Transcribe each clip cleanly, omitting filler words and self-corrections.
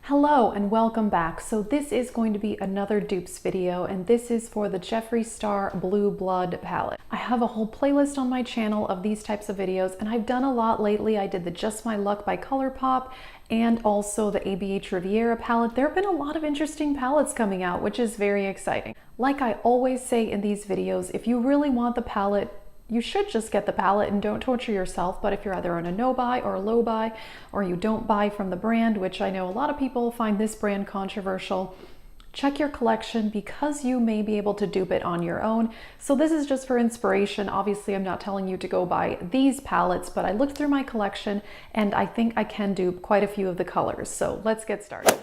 Hello and welcome back. So this is going to be another dupes video, and this is for the Jeffree Star Blue Blood palette. I have a whole playlist on my channel of these types of videos, and I've done a lot lately. I did the Just My Luck by Colorpop and also the ABH Riviera palette. There have been a lot of interesting palettes coming out, which is very exciting. Like I always say in these videos, if you really want the palette, you should just get the palette and don't torture yourself. But if you're either on a no buy or a low buy, or you don't buy from the brand, which I know a lot of people find this brand controversial, check your collection because you may be able to dupe it on your own. So this is just for inspiration. Obviously, I'm not telling you to go buy these palettes, but I looked through my collection and I think I can dupe quite a few of the colors. So let's get started.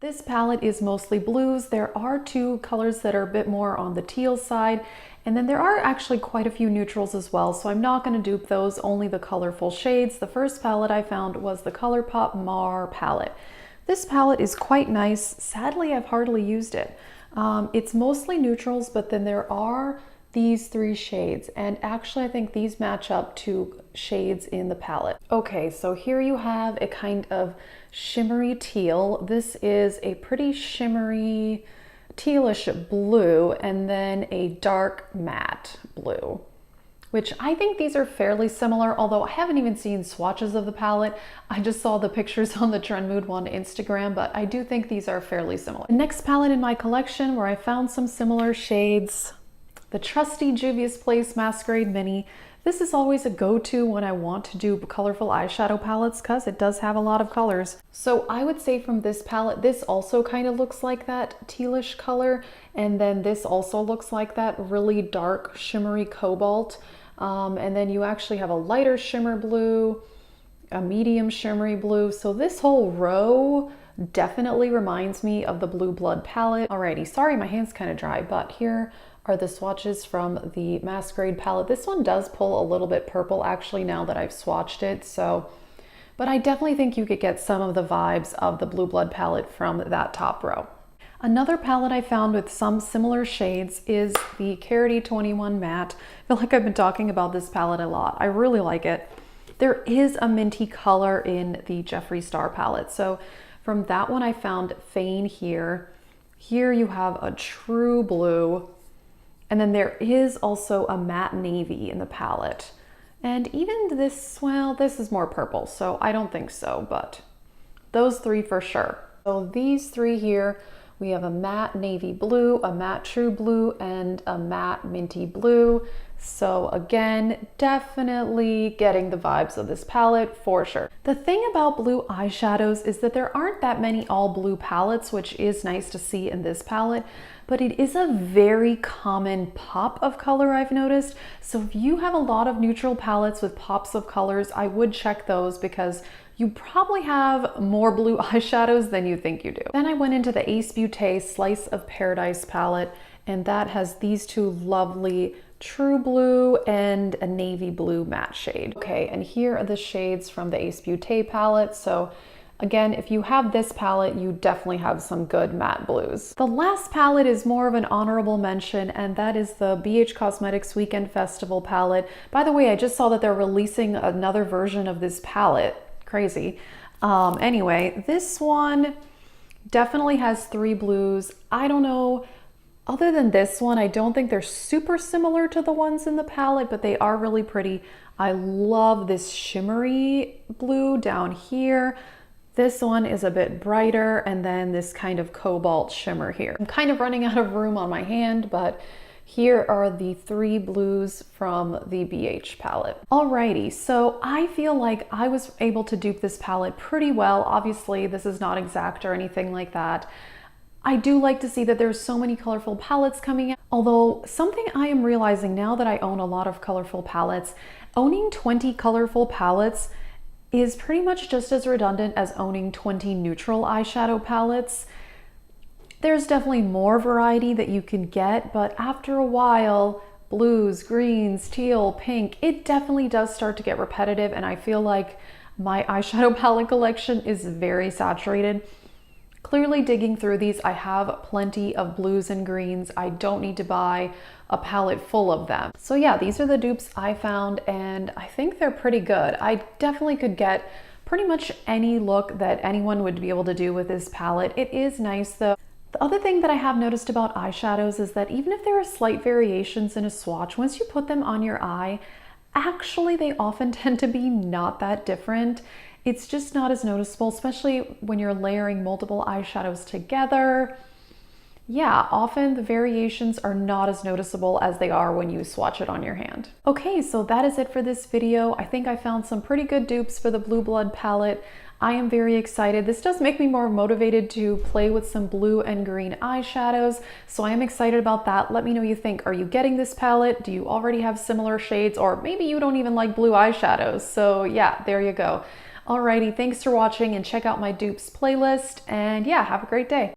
This palette is mostly blues. There are two colors that are a bit more on the teal side, and then there are actually quite a few neutrals as well, so I'm not going to dupe those, only the colorful shades. The first palette I found was the Colorpop Mar palette. This palette is quite nice. Sadly, I've hardly used it. It's mostly neutrals, but then there are these three shades, and actually I think these match up to shades in the palette. Okay, so here you have a kind of shimmery teal. This is a pretty shimmery tealish blue, and then a dark matte blue, which I think these are fairly similar, although I haven't even seen swatches of the palette. I just saw the pictures on the Trend Mood one Instagram, but I do think these are fairly similar. The next palette in my collection where I found some similar shades, the trusty Julius Place Masquerade Mini. This is always a go-to when I want to do colorful eyeshadow palettes because it does have a lot of colors. So I would say from this palette, this also kind of looks like that tealish color, and then this also looks like that really dark shimmery cobalt. And then you actually have a lighter shimmer blue, a medium shimmery blue. So this whole row definitely reminds me of the Blue Blood palette. Alrighty, sorry my hand's kind of dry, but here are the swatches from the Masquerade palette. This one does pull a little bit purple actually now that I've swatched it, so, but I definitely think you could get some of the vibes of the Blue Blood palette from that top row. Another palette I found with some similar shades is the Carrie 21 Matte. I feel like I've been talking about this palette a lot. I really like it. There is a minty color in the Jeffree Star palette. So from that one I found Feign here. Here you have a true blue, and then there is also a matte navy in the palette. And even this, well, this is more purple, so I don't think so, but those three for sure. So these three here, we have a matte navy blue, a matte true blue, and a matte minty blue. So again, definitely getting the vibes of this palette for sure. The thing about blue eyeshadows is that there aren't that many all blue palettes, which is nice to see in this palette, but it is a very common pop of color I've noticed. So if you have a lot of neutral palettes with pops of colors, I would check those because you probably have more blue eyeshadows than you think you do. Then I went into the Ace Beauté Slice of Paradise palette, and that has these two lovely true blue and a navy blue matte shade. Okay, and here are the shades from the Ace Beauté palette. So again, if you have this palette, you definitely have some good matte blues. The last palette is more of an honorable mention, and that is the BH Cosmetics Weekend Festival palette. By the way, I just saw that they're releasing another version of this palette. Crazy. Anyway, this one definitely has three blues. I don't know, other than this one, I don't think they're super similar to the ones in the palette, but they are really pretty. I love this shimmery blue down here. This one is a bit brighter, and then this kind of cobalt shimmer here. I'm kind of running out of room on my hand, but here are the three blues from the BH palette. Alrighty, so I feel like I was able to dupe this palette pretty well. Obviously, this is not exact or anything like that. I do like to see that there's so many colorful palettes coming out. Although something I am realizing now that I own a lot of colorful palettes, owning 20 colorful palettes is pretty much just as redundant as owning 20 neutral eyeshadow palettes. There's definitely more variety that you can get, but after a while, blues, greens, teal, pink, it definitely does start to get repetitive, and I feel like my eyeshadow palette collection is very saturated. Clearly digging through these, I have plenty of blues and greens. I don't need to buy a palette full of them. So yeah, these are the dupes I found, and I think they're pretty good. I definitely could get pretty much any look that anyone would be able to do with this palette. It is nice though. The other thing that I have noticed about eyeshadows is that even if there are slight variations in a swatch, once you put them on your eye, actually they often tend to be not that different. It's just not as noticeable, especially when you're layering multiple eyeshadows together. Yeah, often the variations are not as noticeable as they are when you swatch it on your hand. Okay, so that is it for this video. I think I found some pretty good dupes for the Blue Blood palette. I am very excited. This does make me more motivated to play with some blue and green eyeshadows, so I am excited about that. Let me know what you think. Are you getting this palette? Do you already have similar shades? Or maybe you don't even like blue eyeshadows. So yeah, there you go. Alrighty, thanks for watching and check out my dupes playlist, and yeah, have a great day.